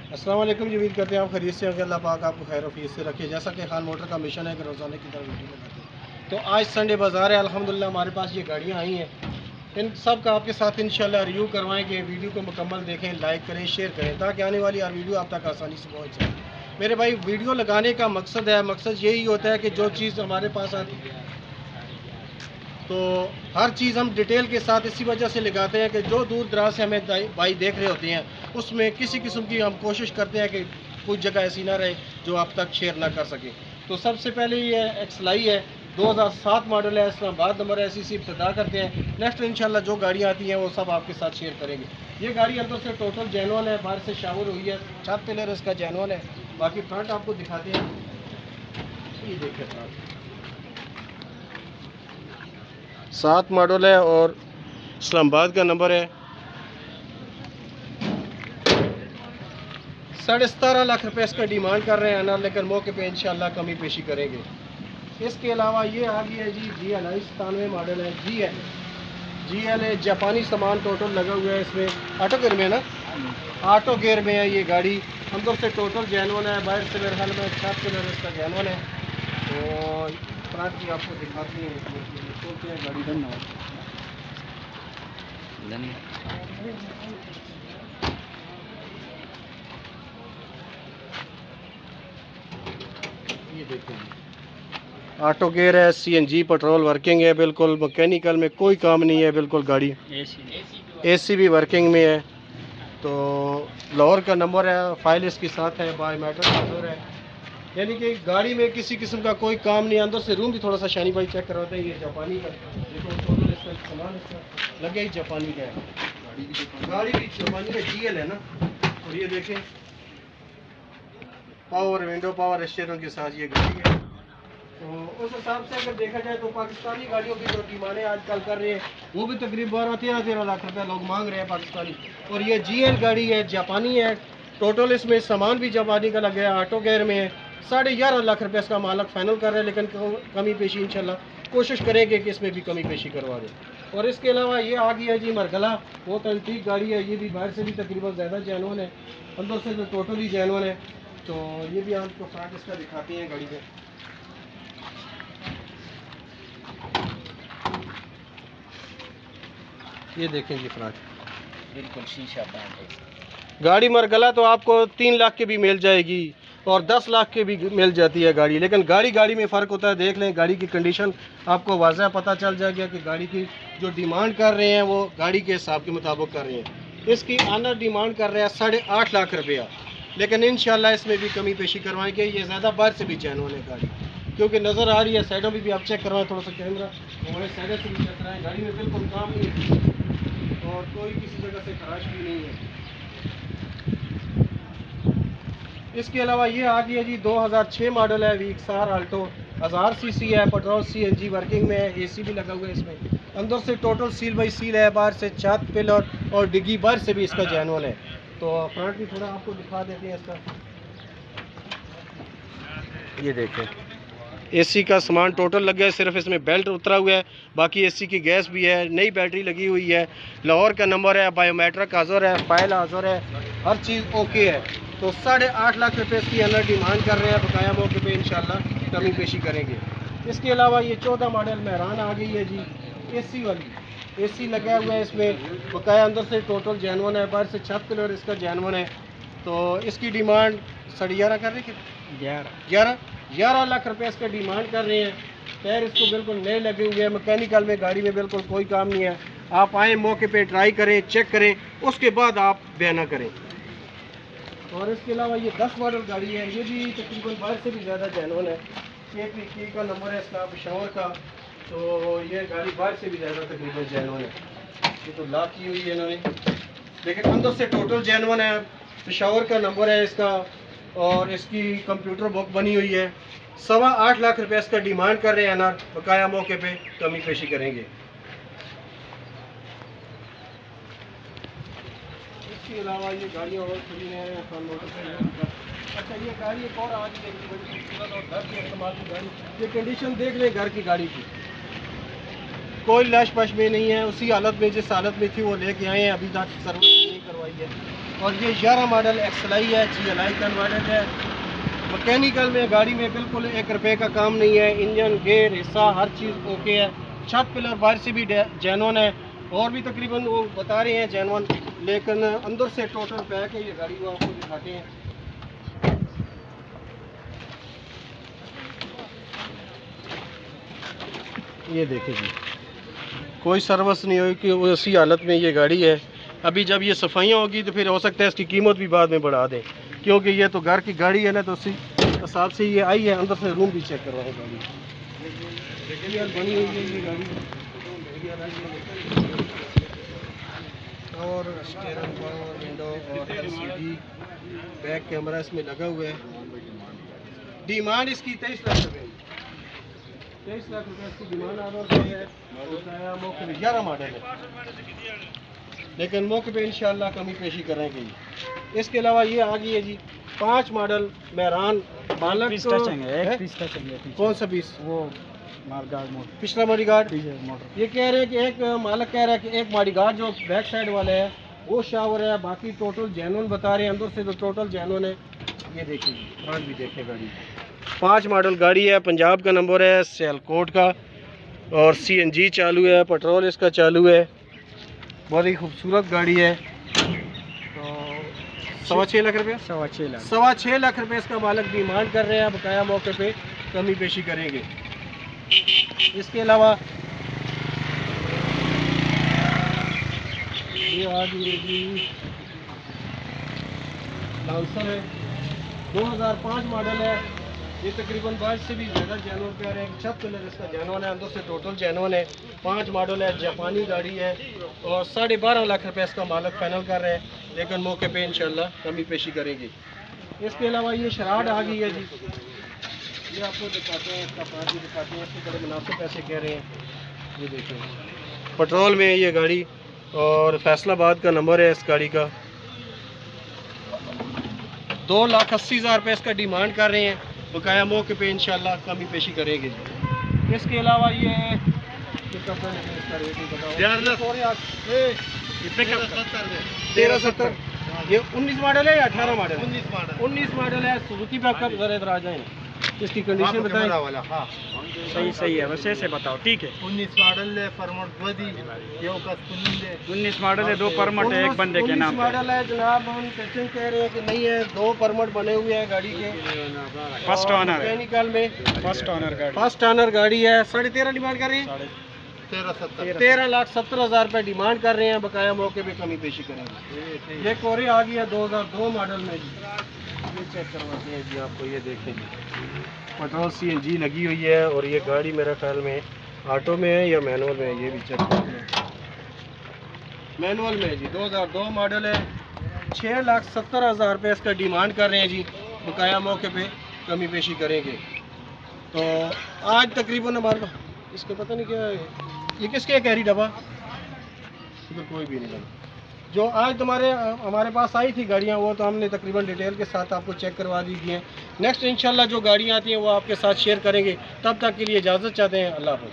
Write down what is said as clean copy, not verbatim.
अस्सलाम वालेकुम जी, उम्मीद करते हैं आप खैरियत से होंगे। अल्लाह पाक आपको खैर वफीयत से रखे। जैसा कि खान मोटर का मिशन है कि रोज़ाना की तरह वीडियो बनाते हैं, तो आज संडे बाज़ार है। अल्हम्दुलिल्लाह हमारे पास ये गाड़ियाँ आई हैं, इन सब का आपके साथ इंशाल्लाह रिव्यू करवाएंगे। वीडियो को मुकम्मल देखें, लाइक करें, शेयर करें ताकि आने वाली हर वीडियो आप तक आसानी से पहुँच जाए। मेरे भाई, वीडियो लगाने का मकसद यही होता है कि जो चीज़ हमारे पास आती है तो हर चीज़ हम डिटेल के साथ इसी वजह से लगाते हैं कि जो दूर दराज से हमें भाई देख रहे होते हैं, उसमें किसी किस्म की हम कोशिश करते हैं कि कुछ जगह ऐसी ना रहे जो आप तक शेयर ना कर सकें। तो सबसे पहले ये एक्सलाई है, 2007 मॉडल है, इस्लामाबाद नंबर है। इसी इब्तदा करते हैं। नेक्स्ट इंशाल्लाह जो गाड़ियाँ आती हैं वो सब आपके साथ शेयर करेंगे। ये गाड़ी अंदर से टोटल जेनुअन है, बाहर से शावर हुई है, छत पिलर इसका जेनुअन है। बाकी फ्रंट आपको दिखाते हैं, ये देखिए फ्रंट 7 मॉडल है और इस्लामाबाद का नंबर है। 17.5 लाख रुपए इसका डिमांड कर रहे हैं ना, लेकिन मौके पे इंशाल्लाह कमी पेशी करेंगे। इसके अलावा ये आ गई है जी GL 97 मॉडल है। GL है, जापानी सामान टोटल लगा हुआ है इसमें। ऑटो गियर में ना, ऑटो गियर में है ये गाड़ी। अंदर से टोटल जेनुअन है, बाहर से मेरे ख्याल में 7 कलर इसका जेनुअन है। और फ्रंट की आपको दिखाते हैं, खोलते हैं गाड़ी का। ये देखें, ऑटो गियर है, CNG पेट्रोल वर्किंग है, बिल्कुल मैकेनिकल में कोई काम नहीं है। बिल्कुल गाड़ी AC भी वर्किंग में है। तो लाहौर का नंबर है, फाइल इसके साथ है, बायोमेट्रिक हाजिर है। यानी कि गाड़ी में किसी किस्म का कोई काम नहीं है। अंदर से रूम भी थोड़ा सा शानी भाई चेक करवाते हैं। ये जापानी का देखो, टोटल इसका सामान इसका लगे ही जापानी का है। गाड़ी भी जापानी का GL है ना। और ये देखें, पावर विंडो, पावर स्टीयरिंग के साथ ये गाड़ी है। तो उस हिसाब से अगर देखा जाए तो पाकिस्तानी गाड़ियों की जो डिमांडें आजकल कर रहे हैं वो भी तकरीबन 12-13 लाख रुपए लोग मांग रहे हैं पाकिस्तानी। और ये GL गाड़ी है, जापानी है। टोटल इसमें सामान भी जापानी का लगा है, ऑटो गेयर में है। 11.5 लाख रुपए इसका मालक फाइनल कर रहे हैं, लेकिन कमी पेशी इंशाल्लाह कोशिश करेंगे कि इसमें भी कमी पेशी करवा दें। और इसके अलावा ये आ गई है जी मरगला, बहुत एंटीक गाड़ी है। ये भी बाहर से भी तकरीबन ज़्यादा जेनुअन है, अंदर से तो टोटल ही जेनुअन है। तो ये भी आपको फ्रंट इसका दिखाते हैं गाड़ी में। ये देखें जी फ्रंट, बिल्कुल शीशा बैंड है। गाड़ी मरगला तो आपको 3 लाख के भी मिल जाएगी और 10 लाख के भी मिल जाती है गाड़ी। लेकिन गाड़ी में फ़र्क होता है। देख लें गाड़ी की कंडीशन, आपको वाज़ह पता चल जाएगा कि गाड़ी की जो डिमांड कर रहे हैं वो गाड़ी के हिसाब के मुताबिक कर रहे हैं। इसकी आनर डिमांड कर रहे हैं 8.5 लाख रुपया, लेकिन इंशाल्लाह इसमें भी कमी पेशी करवाएंगे। ये ज़्यादा बाहर से भी जेनुअन है गाड़ी, क्योंकि नज़र आ रही है। साइडों में भी आप चेक करवाएं थोड़ा सा कैमरा, हमारे साइडों से भी चेक कराएँ। गाड़ी में बिल्कुल काम नहीं है और कोई किसी जगह से खराश भी नहीं है। इसके अलावा ये आ गई है जी 2006 मॉडल है, वीक्सार आल्टो, 1000 सीसी है, पेट्रोल CNG वर्किंग में है, AC भी लगा हुआ है इसमें। अंदर से टोटल सील बाई सील है, बाहर से छत पिलर और डिग्गी बाहर से भी इसका जेनुअन है। तो फ्रंट भी थोड़ा आपको दिखा देते हैं इसका। ये देखें, AC का सामान टोटल लग गया है, सिर्फ इसमें बेल्ट उतरा हुआ है, बाकी AC की गैस भी है, नई बैटरी लगी हुई है, लाहौर का नंबर है, बायोमेट्रिक हाजिर है, फाइल हाजिर है, हर चीज़ ओके है। तो 8.5 लाख रुपए इसकी अंदर डिमांड कर रहे हैं। बकाया मौके पे इंशाल्लाह कमी पेशी करेंगे। इसके अलावा ये 14 मॉडल मेहरान आ गई है जी, AC वाली। AC लगा हुआ है इसमें, बकाया अंदर से टोटल जेनुअन है, बाहर से छत पिलर इसका जेनुअन है। तो इसकी डिमांड 11.5 कर रहे हैं, 11 लाख रुपए इसका डिमांड कर रहे हैं। टायर इसको बिल्कुल नए लगे हुए हैं, मैकेनिकल में गाड़ी में बिल्कुल कोई काम नहीं है। आप आए मौके पे ट्राई करें, चेक करें, उसके बाद आप बयाना करें। और इसके अलावा ये 10 मॉडल गाड़ी है, ये भी तकरीबन बाहर से भी ज़्यादा जेनुअन है। KPK का नंबर है इसका, पेशावर का। तो ये गाड़ी बाहर से भी ज़्यादा तकरीबन जेनुअन है। ये तो लॉक की हुई है इन्होंने, लेकिन अंदर से टोटल जेनुअन है। पेशावर का नंबर है इसका और इसकी कंप्यूटर बुक बनी हुई है। 8.25 लाख रुपए इसका डिमांड कर रहे हैं ना, बकाया मौके पे कमी पेशी करेंगे। इसके अलावा ये गाड़ियाँ और खड़ी हैं खान मोटर पे। अच्छा, ये गाड़ी एक और आज की बड़ी खूबसूरत और घर के इस्तेमाल की गाड़ी। ये कंडीशन देख लें घर की गाड़ी की, कोई लश पश में नहीं है, उसी हालत में जिस हालत में थी वो लेके आए हैं। अभी तक सर्विस नहीं करवाई है। और ये 11 मॉडल XLI है, GLI कन्वर्टेड है। मैकेनिकल में गाड़ी में बिल्कुल 1 रुपये का काम नहीं है। इंजन, गेयर, हिस्सा हर चीज़ ओके है। छत पिलर बाहर से भी जेन्युइन है और भी तकरीबन वो बता रहे हैं जेन्युइन, लेकिन अंदर से टोटल पैक है ये गाड़ी, वो आपको दिखाते हैं। ये देखिए जी, कोई सर्विस नहीं हुई कि उसी हालत में ये गाड़ी है। अभी जब ये सफाइयाँ होगी तो फिर हो सकता है इसकी कीमत भी बाद में बढ़ा दें, क्योंकि ये तो घर की गाड़ी है ना, तो उसी हिसाब से ये आई है। अंदर से रूम भी चेक करवाएं गाड़ी, देखिए यार बनी हुई है ये गाड़ी। और स्टीयरिंग, पावर विंडो और LCD बैक कैमरा इसमें लगा हुआ है। डिमांड इसकी 23 लाख रुपये, 23 लाख रुपये इसकी डिमांड आ रही है। मौके पे 11 मॉडल है, लेकिन मौके पे इंशाल्लाह कमी पेशी करेंगे। इसके अलावा ये आ गई है जी 5 मॉडल मेहरान मालक। पीस टचेंगे, एक पीस टचेंगे। कौन सा पीस? वो मार्गार्ड मोटर, पिछला मॉडीगार्ड मोटर। ये कह रहे हैं कि एक मालक कह रहा है कि एक मॉडीगार्ड जो बैक साइड वाला है वो शावर है, बाकी टोटल जेन्युइन बता रहे हैं। अंदर से तो टोटल जेन्युइन है। ये देखिए फ्रंट भी देखिए गाड़ी, 5 मॉडल गाड़ी है, पंजाब का नंबर है, सियालकोट का, और CNG चालू है, पेट्रोल इसका चालू है। बहुत ही खूबसूरत गाड़ी है। तो 6.25 लाख रुपये, 6.25 लाख रुपये इसका मालिक डिमांड कर रहे हैं। बकाया मौके पे कमी पेशी करेंगे। इसके अलावा ये आ गई जी लांसर है, 2005 मॉडल है। ये तकरीबन 22 से भी ज़्यादा जेन्युइन कह रहे हैं। 6 पिलर इसका जेन्युइन है, अंदर से टोटल जेन्युइन है। 5 मॉडल है, जापानी गाड़ी है, और 12.5 लाख रुपये इसका मालिक फाइनल कर रहे हैं, लेकिन मौके पे इंशाल्लाह कमी पेशी करेंगे। इसके अलावा ये शराड आ गई है जी, ये आपको दिखाते हैं, इसका प्राइस भी दिखाते हैं। इसके बड़े मुनासिब पैसे कह रहे हैं। ये देखिए पेट्रोल में है ये गाड़ी, और फैसलाबाद का नंबर है इस गाड़ी का। 2,80,000 रुपये इसका डिमांड कर रहे हैं। बकाया मौके पे इंशाल्लाह कमी पेशी करेंगे। इसके अलावा ये 1370, ये 19 मॉडल है या 18 मॉडल? 19 मॉडल है। सुजुकी बैकअप जरा इधर आ जाएं, इसकी कंडीशन बताएं। हाँ सही है, वैसे से बताओ। ठीक है, 19 मॉडल है, परमट बदी ये 19 मॉडल है, 2 परमट है, एक बंदे के नाम पे। मॉडल है जनाब। हम पेशेंट कह रहे हैं कि नहीं है, 2 परमट बने हुए हैं गाड़ी के। फर्स्ट ऑनर है, मैकेनिकल में फर्स्ट ऑनर गाड़ी, फर्स्ट ऑनर गाड़ी है। 13.5 डिमांड कर रहे हैं, 13,70,000 रुपये डिमांड कर रहे हैं। बकाया मौके पे कमी पेशी करेंगे। ये कोरे आ गई है 2002 मॉडल में जी, ये चेक करवाते हैं जी आपको। ये देखें जी, पेट्रोल CNG लगी हुई है, और ये गाड़ी मेरे ख्याल में ऑटो में है या मैनुअल में है, ये भी चेक करते हैं। मैनुअल में है जी, 2002 मॉडल है। 6,70,000 रुपये इसका डिमांड कर रहे हैं जी। बकाया मौके पे कमी पेशी करेंगे। तो आज तकरीबन हमारे पास इसका पता नहीं क्या है, ये किसके कैरी डब्बा, इधर कोई भी नहीं बना। जो आज हमारे पास आई थी गाड़ियाँ, वो तो हमने तकरीबन डिटेल के साथ आपको चेक करवा दी हैं। नेक्स्ट इंशाल्लाह जो गाड़ियाँ आती हैं वो आपके साथ शेयर करेंगे। तब तक के लिए इजाज़त चाहते हैं। अल्लाह हाफ़िज़।